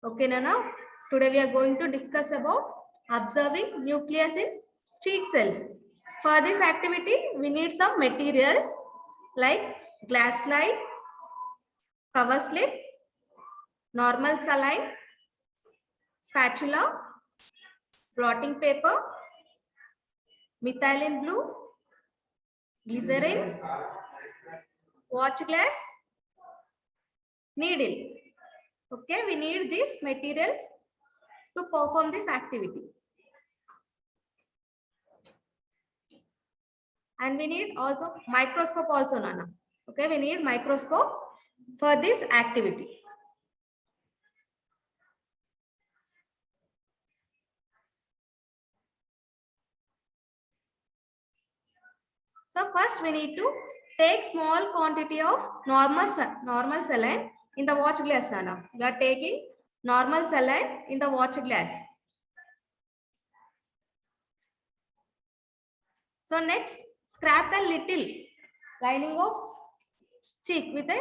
Okay, Nana. Today we are going to discuss about observing nucleus in cheek cells. For this activity, we need some materials like glass slide, cover slip, normal saline, spatula, blotting paper, methylene blue, glycerin, watch glass, needle. Okay, we need these materials to perform this activity. And we need also microscope also, Nana. Okay, we need microscope for this activity. So first we need to take small quantity of normal saline in the watch glass, Nana. We are taking normal saline in the watch glass. So next, scrap a little lining of cheek with a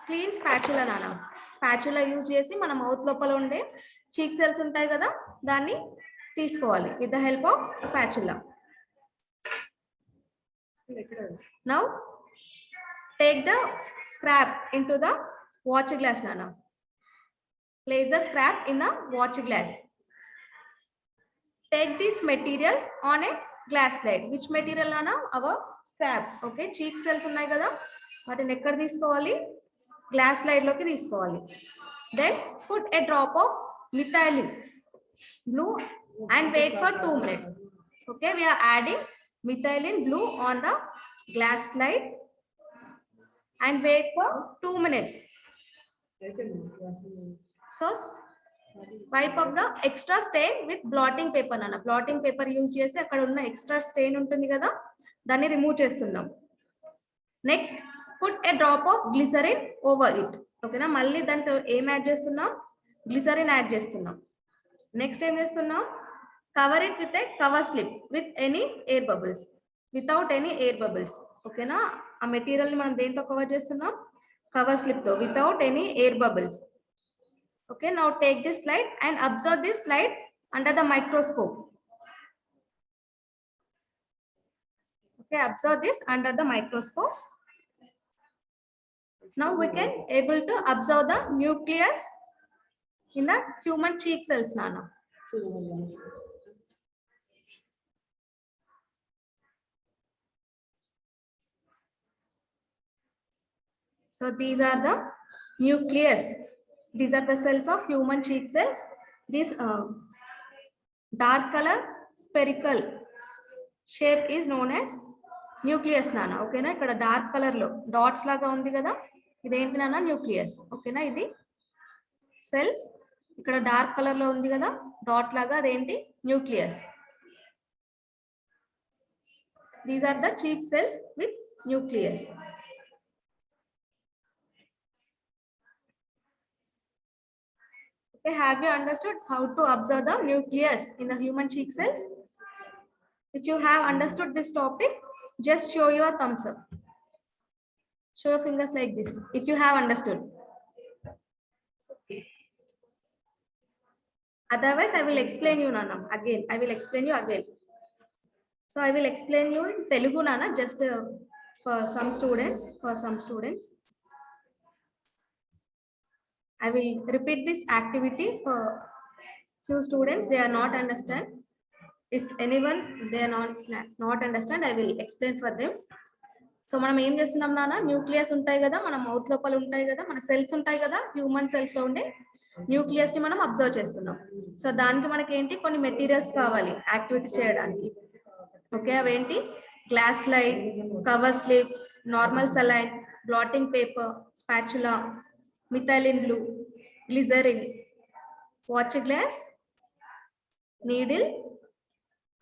clean spatula, Nana. Spatula use చేసి మన mouth లోపల ఉండే cheek cells ఉంటాయి కదా, దాన్ని తీసుకోవాలి with the help of spatula. Now take the scrap into the watch glass, Nana. Place the scrap in the watch glass. Take this material on a glass slide. Which material, Nana? Our scrap. Okay, cheek cells ఉన్నాయి కదా, వాటిని ఎక్కడ తీసుకోవాలి? Glass slide లోకి తీసుకోవాలి. Then put a drop of methylene blue and wait for 2 minutes. Okay, we are adding methylene blue on the glass slide and wait for 2 minutes. So wipe up the extra stain with blotting paper, Nana. Blotting paper use చేసి అక్కడ ఉన్న extra stain ఉంటుంది కదా, దాన్ని remove చేస్తున్నాం. Next, put a drop of glycerin over it. ఓకేనా, మళ్ళీ దాంట్లో ఏం యాడ్ చేస్తున్నాం? గ్లిసరిన్ యాడ్ చేస్తున్నాం. నెక్స్ట్ ఏం చేస్తున్నాం? Cover it with a cover slip with any air bubbles, without any air bubbles. ఓకేనా, ఆ మెటీరియల్ ని మనం దేంతో కవర్ చేస్తున్నాం? కవర్ స్లిప్ తో, without any air bubbles. Okay, now take this slide and observe this slide under the microscope. Okay, observe this under the microscope. Now we can able to observe the nucleus in the human cheek cells, Nana. So these are the nucleus. These are the cells of human cheek cells. This dark color spherical shape is known as nucleus, Nana. Okay na, ikkada dark color lo dots laga undi kada, ఇది ఏంటి నాన్న? Nucleus. ఓకేనా, ఇది cells ఇక్కడ dark colour లో ఉంది కదా, dot లాగా, అదేంటి? Nucleus. These are the cheek cells with nucleus. Okay, have you understood how to observe the nucleus in the human cheek cells? If you have understood this topic, just show your thumbs up. Show your fingers like this if you have understood. Okay. Otherwise, I will explain you, Nana. Again, I will explain you again. So I will explain you in Telugu, Nana, just for some students. I will repeat this activity for few students. They are not understand. If anyone they are not understand, I will explain for them. So మనం ఏం చేస్తున్నాం నాన్న? Nucleus ఉంటాయి కదా, మన mouth లోపల ఉంటాయి కదా, మన సెల్స్ ఉంటాయి కదా, హ్యూమన్ సెల్స్ లో ఉండే న్యూక్లియస్ ని మనం అబ్జర్వ్ చేస్తున్నాం. సో దానికి మనకి ఏంటి? కొన్ని మెటీరియల్స్ కావాలి యాక్టివిటీ చేయడానికి. ఓకే, అవేంటి? Glass slide, cover slip, normal saline, blotting paper, spatula, methylene blue, glycerin, watch glass, needle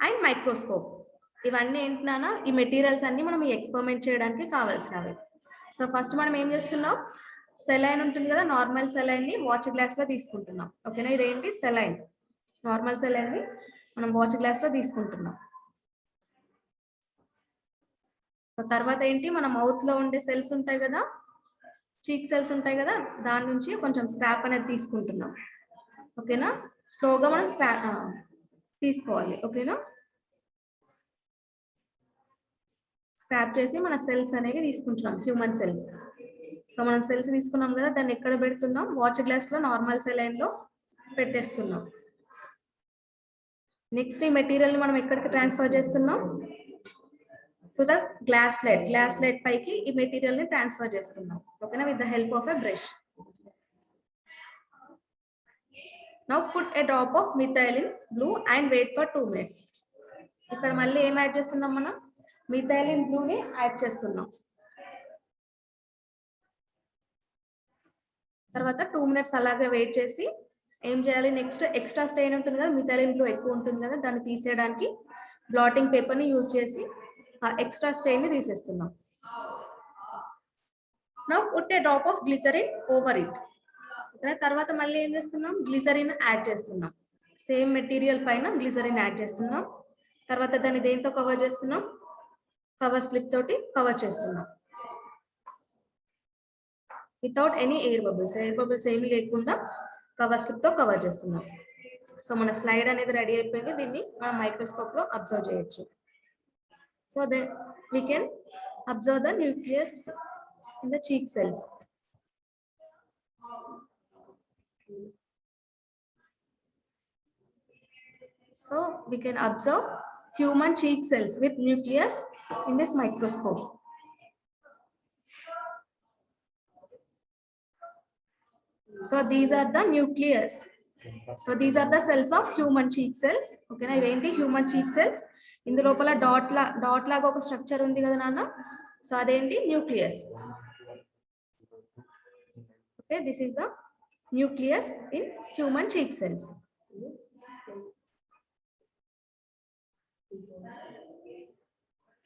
and microscope. ఇవన్నీ ఏంటి నాన్న? ఈ మెటీరియల్స్ అన్ని మనం ఈ ఎక్స్పెరిమెంట్ చేయడానికి కావాల్సినవి. సో ఫస్ట్ మనం ఏం చేస్తున్నాం? సెలైన్ ఉంటుంది కదా, నార్మల్ సెలైన్ ని వాచ్ గ్లాస్ లో తీసుకుంటున్నాం. ఓకేనా, ఇదేంటి? సెలైన్. నార్మల్ సెలైన్ ని మనం వాచ్ గ్లాస్ లో తీసుకుంటున్నాం. తర్వాత ఏంటి? మన మౌత్ లో ఉండే సెల్స్ ఉంటాయి కదా, చీక్ సెల్స్ ఉంటాయి కదా, దాని నుంచి కొంచెం స్క్రాప్ అనేది తీసుకుంటున్నాం. ఓకేనా. స్లోగా మనం తీసుకోవాలి. ఓకేనా, స్క్రాప్ చేసి మన సెల్స్ అనేవి తీసుకుంటున్నాం, హ్యూమన్ సెల్స్. సో మనం సెల్స్ తీసుకున్నాం కదా, దాన్ని ఎక్కడ పెడుతున్నాం, వాచ్ గ్లాస్ లో నార్మల్ సెలైన్ లో పెట్టేస్తున్నాం. నెక్స్ట్ ఈ మెటీరియల్ ని మనం ఎక్కడికి ట్రాన్స్ఫర్ చేస్తున్నాం, టు ద గ్లాస్ లైట్ పైకి ఈ మెటీరియల్ ని ట్రాన్స్ఫర్ చేస్తున్నాం. ఓకేనా, with the help of a brush. Now put a drop of methylene blue and wait for 2 minutes. ఇక్కడ మళ్ళీ ఏం యాడ్ చేస్తున్నాం, మనం మిథైలిన్ బ్లూ ని యాడ్ చేస్తున్నాం. తర్వాత 2 minutes అలాగే వెయిట్ చేసి ఏం చేయాలి, నెక్స్ట్ ఎక్స్ట్రా స్టెయిన్ ఉంటుంది కదా, మిథైలిన్ బ్లూ ఎక్కువ ఉంటుంది కదా, దాన్ని తీసేయడానికి బ్లాటింగ్ పేపర్ ని యూజ్ చేసి ఆ ఎక్స్ట్రా స్టెయిన్ ని తీసేస్తున్నాం. Now put a drop of glycerin over it. తర్వాత మళ్ళీ ఏం చేస్తున్నాం, గ్లిసరిన్ యాడ్ చేస్తున్నాం. సేమ్ మెటీరియల్ పైన గ్లిసరిన్ యాడ్ చేస్తున్నాం. తర్వాత దాన్ని దేంతో కవర్ చేస్తున్నాం, కవర్ స్లిప్ తోటి కవర్ చేస్తున్నాం. వితౌట్ ఎనీ ఎయిర్ బబుల్స్ ఏమి లేకుండా కవర్ స్లిప్ తో కవర్ చేస్తున్నాం. సో మన స్లైడ్ అనేది రెడీ అయిపోయింది. దీన్ని మనం మైక్రోస్కోప్ లో అబ్జర్వ్ చేయొచ్చు. So then we can observe the nucleus in the cheek cells. So we can observe human cheek cells with nucleus in this microscope. So these are the nucleus. So these are the cells of human cheek cells. Okay na, ఇవేంటి human cheek cells. ఇందు లోపల dot లాగా ఒక structure ఉంది కదా నాన్న, so అదేంటి nucleus. Okay, this is the nucleus in human cheek cells.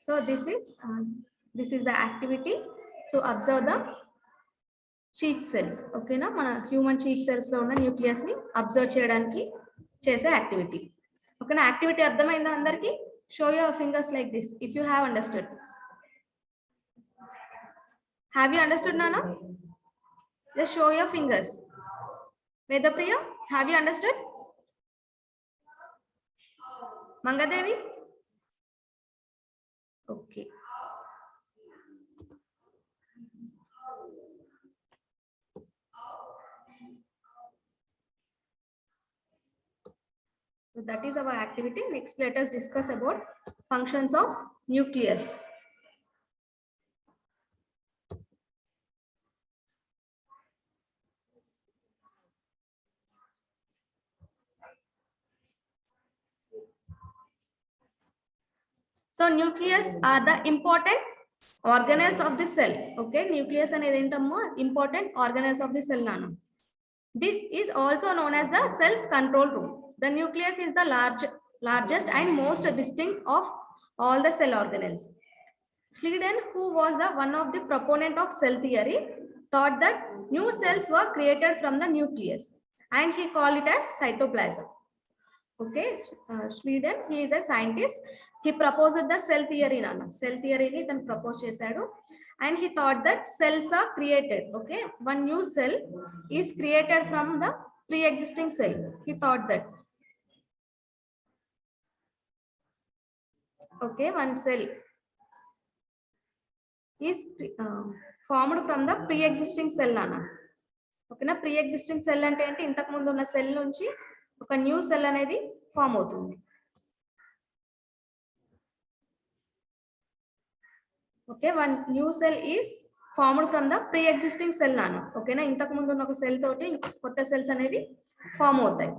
So this is the activity to observe the cheek cells. ఓకేనా, మన హ్యూమన్ చీక్ సెల్స్ లో ఉన్న న్యూక్లియస్ ని అబ్జర్వ్ చేయడానికి చేసే యాక్టివిటీ. ఓకేనా, యాక్టివిటీ అర్థమైందా అందరికి? Show your fingers like this if you have understood. Have you understood నానా? Just show your fingers. Vedapriya, have you understood? Mangadevi? Okay. So that is our activity. Next, let us discuss about functions of nucleus. So nucleus are the important organelles of the cell. Okay, nucleus అనేది ఏంటమ్మా, important organelles of the cell నాన్న. This is also known as the cell's control room. The nucleus is the largest and most distinct of all the cell organelles. Schleiden, who was the one of the proponent of cell theory, thought that new cells were created from the nucleus, and he called it as cytoplasm. Okay, Schleiden, he is a scientist. He proposed the cell theory nana. Cell theory ni then propose chesadu, and he thought that cells are created. Okay, one new cell is created from the pre-existing cell. He thought that. Okay, one cell is formed from the pre-existing cell nana. Okay na, pre-existing cell ante enti intaku mundu unna cell nunchi oka new cell anedi form avutundi. Okay, one new cell is formed from the pre-existing cell nana. Okay na, intaku mundu unna oka cell toti kotta cells anevi form avutayi.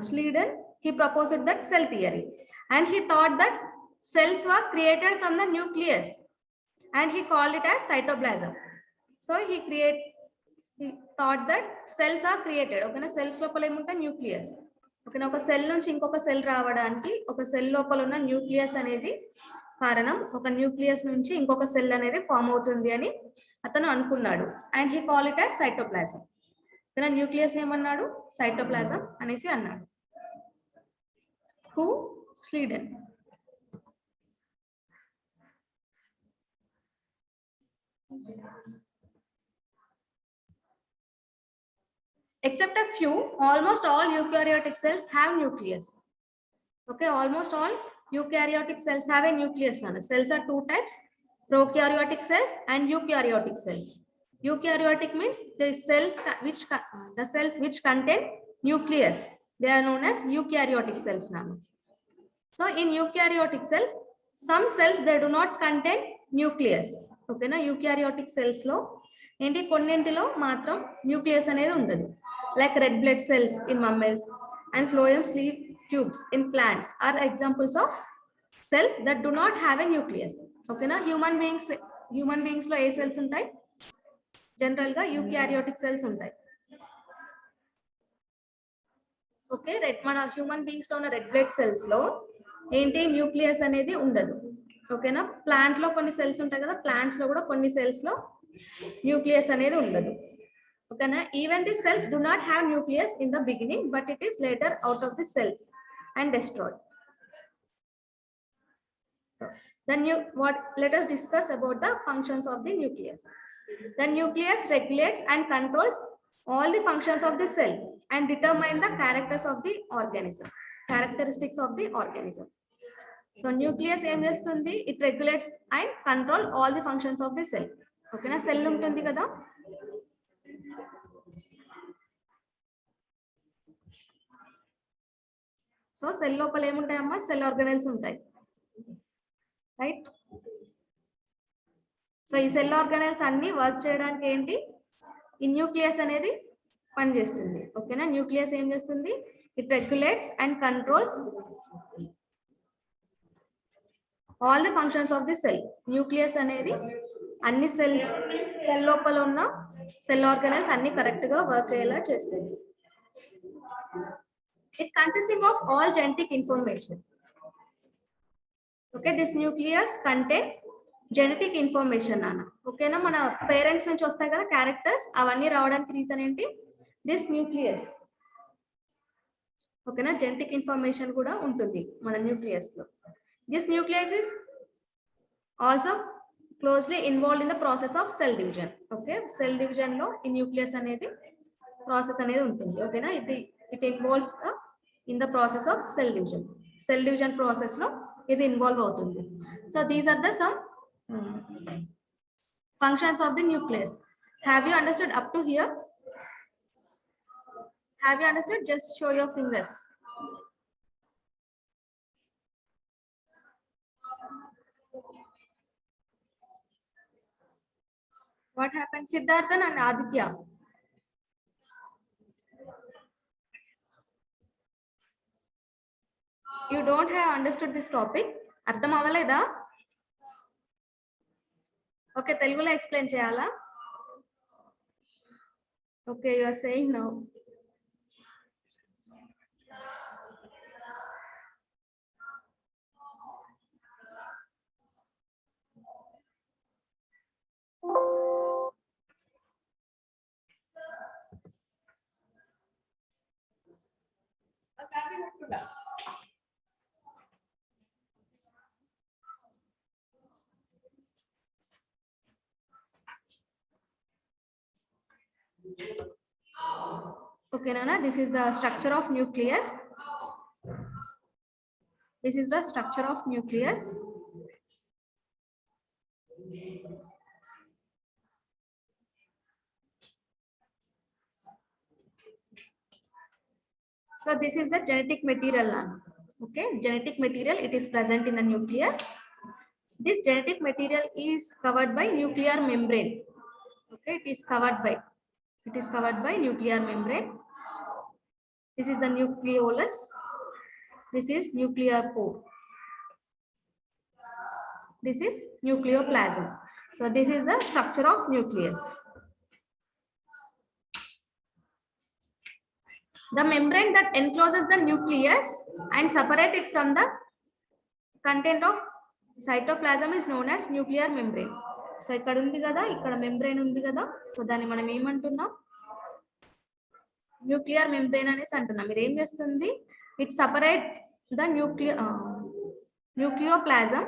Schleiden, he proposed that cell theory, and he thought that cells were created from the nucleus, and he called it as cytoplasm. So he thought that cells are created. Okay na, cells lopala em unta nucleus. Okay na, oka cell nunchi inkoka cell raavadaniki oka cell lopala unna nucleus anedi కారణం. ఒక nucleus నుంచి ఇంకొక cell అనేది form అవుతుంది అని అతను అనుకున్నాడు, and he call it as cytoplasm. ఇక్కడ న్యూక్లియస్ ఏమన్నాడు, సైటోప్లాజం అనేసి అన్నాడు. Who? స్లీడెన్. Except a few, almost all eukaryotic cells have nucleus. Okay, almost all eukaryotic cells have a nucleus. Cells are two types: prokaryotic cells and eukaryotic cells. Eukaryotic means the cells which contain nucleus. They are known as eukaryotic cells. So in eukaryotic cells, some cells they do not contain nucleus. Okay na, eukaryotic cells lo enti konnintilo matram nucleus anedi undadu. Like red blood cells in mammals and phloem sleeve tubes in plants are examples of cells that do not have a nucleus. Okay na, human beings lo A cells ఉంటాయి? General ga eukaryotic cells ఉంటాయి. Okay, మన human beings లో ఉన్న red blood cells లో ఏంటి nucleus అనేది ఉండదు. ఓకేనా, ప్లాంట్ లో కొన్ని సెల్స్ ఉంటాయి కదా, ప్లాంట్స్ లో కూడా కొన్ని సెల్స్ లో న్యూక్లియస్ అనేది ఉండదు. ఓకేనా, even the cells do not have nucleus in the beginning, but it is later out of the cells and destroyed. So then let us discuss about the functions of the nucleus. The nucleus regulates and controls all the functions of the cell and determine the characteristics of the organism. So nucleus em chestundi, it regulates and control all the functions of the cell. Okay na, cell untundi kada, so cell lopala em untayi amma, cell organelles untayi, right? So ఈ cell organelles అన్ని work చేయడానికి ఏంటి, ఈ nucleus అనేది పనిచేస్తుంది. ఓకేనా, nucleus ఏం చేస్తుంది, it regulates and controls all the functions of the cell. Nucleus అనేది అన్ని సెల్ లోపల ఉన్న సెల్ ఆర్గానెల్స్ అన్ని కరెక్ట్ గా వర్క్ అయ్యేలా చేస్తుంది. It consisting of all genetic information. Okay, this nucleus contain genetic information అన్న. ఓకేనా, మన పేరెంట్స్ నుంచి వస్తాయి కదా క్యారెక్టర్స్, అవన్నీ రావడానికి రీజన్ ఏంటి, దిస్ న్యూక్లియస్. ఓకేనా, జెనెటిక్ ఇన్ఫర్మేషన్ కూడా ఉంటుంది మన న్యూక్లియస్ లో. This nucleus is also closely involved in the process of cell division. Okay, cell division లో ఈ న్యూక్లియస్ అనేది ప్రాసెస్ అనేది ఉంటుంది. ఓకేనా, it involves in the process of cell division. Cell division process లో ఇది ఇన్వాల్వ్ అవుతుంది. So these are the some functions of the nucleus. Have you understood up to here? Have you understood? Just show your fingers. What happened, Siddharthan and Aditya? You don't have understood this topic? అర్థం అవ్వలేదా? Okay, తెలుగులో explain చేయాలా? Okay, you are saying now. Okay, Nana, this is the structure of nucleus. This is the structure of nucleus. So this is the genetic material now. Okay, genetic material, it is present in the nucleus. This genetic material is covered by nuclear membrane. Okay, it is covered by nuclear membrane. This is the nucleolus. This is nuclear pore. This is nucleoplasm. So this is the structure of nucleus. The membrane that encloses the nucleus and separates it from the content of cytoplasm is known as nuclear membrane. So ఇక్కడ ఉంది కదా, ఇక్కడ membrane ఉంది కదా, so దాన్ని మనం ఏమంటున్నాం, nuclear membrane అనేసి అంటున్నాం. మీరు ఏం చేస్తుంది, it separate the nucleoplasm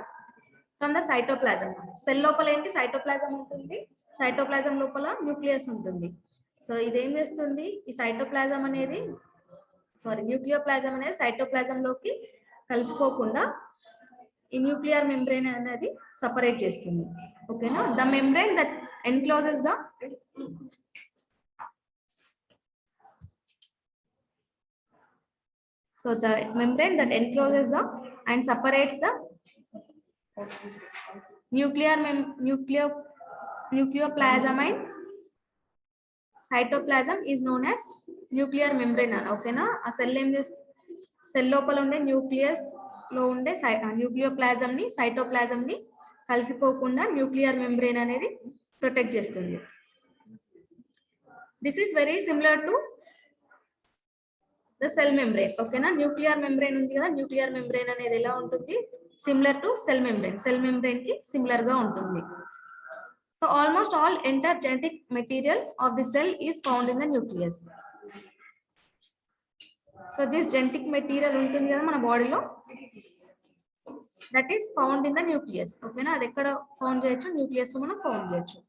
from the cytoplasm. Cell లోపల ఏంటి, సైటోప్లాజం ఉంటుంది, సైటోప్లాజం లోపల న్యూక్లియస్ ఉంటుంది. సో ఇదేం చేస్తుంది, ఈ సైటోప్లాజం అనేది న్యూక్లియోప్లాజం అనేది సైటోప్లాజం లోకి కలిసిపోకుండా ఈ న్యూక్లియర్ మెంబ్రెయిన్ అనేది సపరేట్ చేస్తుంది. ఓకేనా, the membrane that encloses the membrane that encloses the and separates the nucleoplasm and cytoplasm is known as nuclear membrane. ఓకేనా, ఆ సెల్ ఏం చేస్తుంది, సెల్ లోపల ఉండే న్యూక్లియస్ లో ఉండే న్యూక్లియోప్లాజం ని సైటోప్లాజం ని కలిసిపోకుండా న్యూక్లియర్ మెంబ్రెయిన్ అనేది ప్రొటెక్ట్ చేస్తుంది. This is very similar to the cell membrane. ఓకేనా, న్యూక్లియర్ మెంబ్రెయిన్ ఉంది కదా, న్యూక్లియర్ మెంబ్రెయిన్ అనేది ఎలా ఉంటుంది, సిమిలర్ టు సెల్ మెంబ్రెయిన్ కి సిమిలర్ గా ఉంటుంది. So almost all entire genetic material of the cell is found in the nucleus. So this genetic material ఉంటుంది కదా మన బాడీలో, that is found in the nucleus. ఓకేనా, అది ఎక్కడ ఫౌండ్ చేయొచ్చు, న్యూక్లియస్ లో మనం ఫౌండ్ చేయొచ్చు.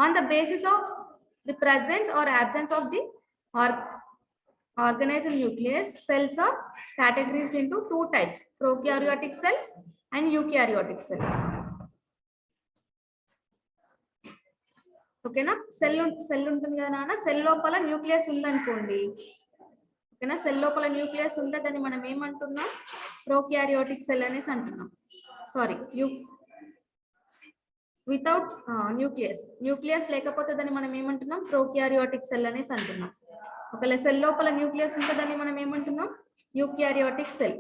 On the basis of the presence or absence of the organized nucleus, cells are categorized into two types, prokaryotic cell and eukaryotic cell. ఓకేనా, cell ఉంటుంది కదా నాన్న, సెల్ లోపల న్యూక్లియస్ ఉందనుకోండి. ఓకేనా, సెల్ లోపల న్యూక్లియస్ ఉంటే దాన్ని మనం ఏమంటున్నాం, ప్రోకారియోటిక్ సెల్ అనేసి అంటున్నాం. సారీ, వితౌట్ న్యూక్లియస్ లేకపోతే దాన్ని మనం ఏమంటున్నాం, ప్రోకారియోటిక్ సెల్ అనేసి అంటున్నాం. ఒకవేళ సెల్ లోపల న్యూక్లియస్ ఉంటుందని మనం ఏమంటున్నాం, యూకారియోటిక్ సెల్.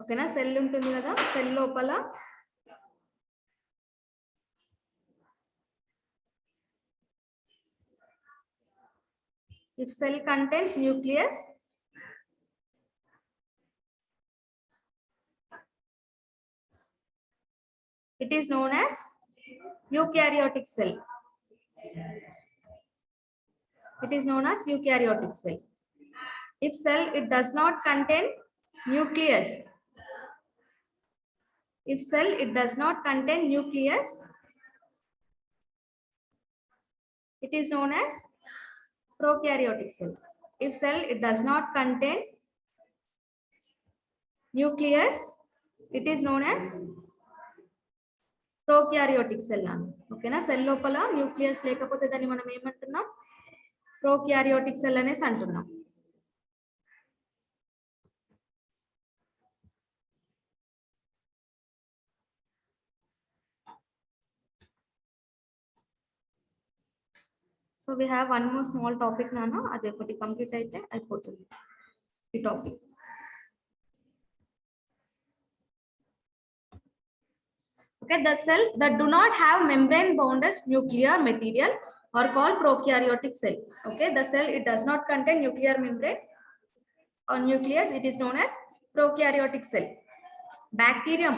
ఓకేనా, సెల్ ఉంటుంది కదా, సెల్ లోపల if cell contains nucleus, it is known as eukaryotic cell. It is known as eukaryotic cell. If cell it does not contain nucleus, if cell it does not contain nucleus, it is known as prokaryotic cell. If cell it does not contain nucleus, it is known as prokaryotic cell అని. ఓకేనా, cell లోపల nucleus లేకపోతే దాన్ని మనం ఏమంటున్నాం, prokaryotic cell అనేసి అంటున్నాం. So we have one more small topic నాన్న, అది ఒకటి కంప్లీట్ అయితే అయిపోతుంది ఈ topic. Okay, the cells that do not have membrane bounded nuclear material are called prokaryotic cell. Okay, the cell it does not contain nuclear membrane or nucleus, it is known as prokaryotic cell. Bacterium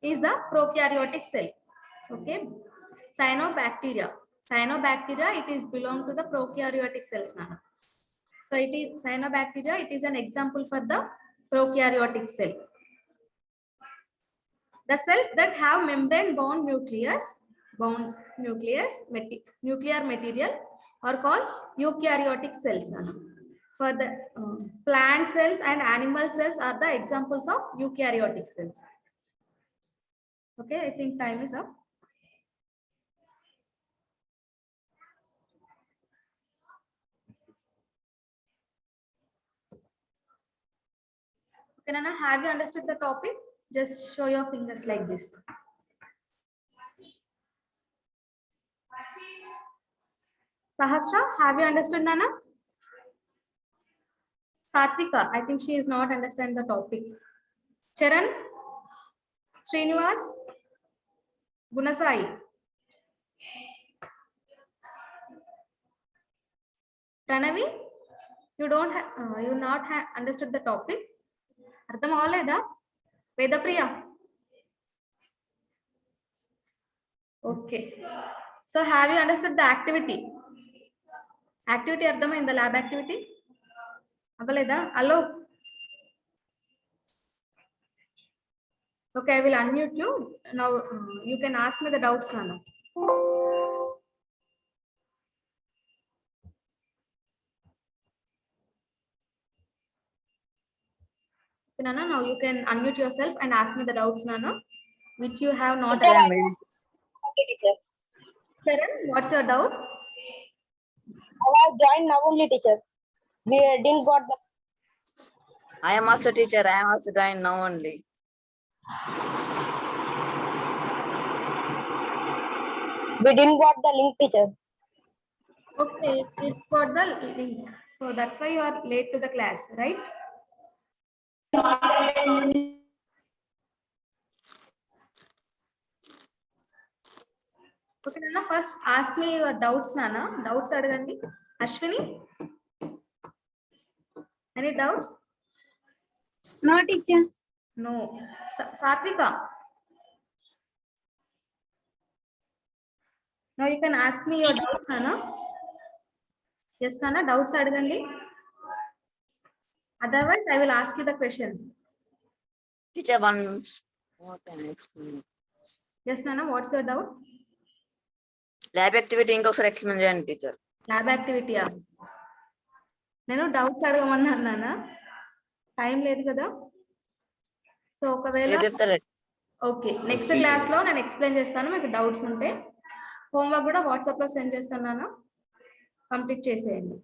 is the prokaryotic cell. Okay, cyanobacteria it is belong to the prokaryotic cells now. So it is cyanobacteria, it is an example for the prokaryotic cell. The cells that have membrane bound nuclear material are called eukaryotic cells. For the plant cells and animal cells are the examples of eukaryotic cells. Okay, I think time is up. Okay, Nana, have you understood the topic? Just show your fingers like this. Sahasra, have you understood, Nana? Satvika, I think she is not understand the topic. Charan, Srinivas, Gunasai. Pranavi, you don't have, you not have understood the topic. Ardham avaleda? Vedapriya. Okay. So have you understood the activity? Activity ardham in the lab activity? Avaleda? Alok. Okay, I will unmute you. Now you can ask me the doubts, Nana. Okay, Nana, now you can unmute yourself and ask me the doubts, Nana, which you have not. Teacher, asked. okay, teacher. Karan, what's your doubt? I have joined now only, teacher. We didn't got the. I am also teacher. I am also joined now only. We didn't got the link, teacher. Okay, it's for the link. So that's why you are late to the class, right? Okay, Nana, first ask me your doubts, Nana. Doubts adagandi. Ashwini? Any doubts? No, teacher. No. Satvika? Now you can ask me your doubts, Nana. Yes, Nana, doubts adagandi. Otherwise, I will ask you the questions. Teacher, what can I explain? Yes, Nana, what's your doubt? Lab activity ఇంకొకసారి explain చేయండి teacher. Lab యాక్టివిటీయా? నేను doubts అడగమన్నాను నాన్న, time లేదు కదా. So ఒకవేళ చెప్తారా? Okay, next class లో నేను ఎక్స్ప్లెయిన్ చేస్తాను. మీకు డౌట్స్ ఉంటే హోంవర్క్ కూడా వాట్సాప్ లో సెండ్ చేస్తాను, కంప్లీట్ చేసేయండి.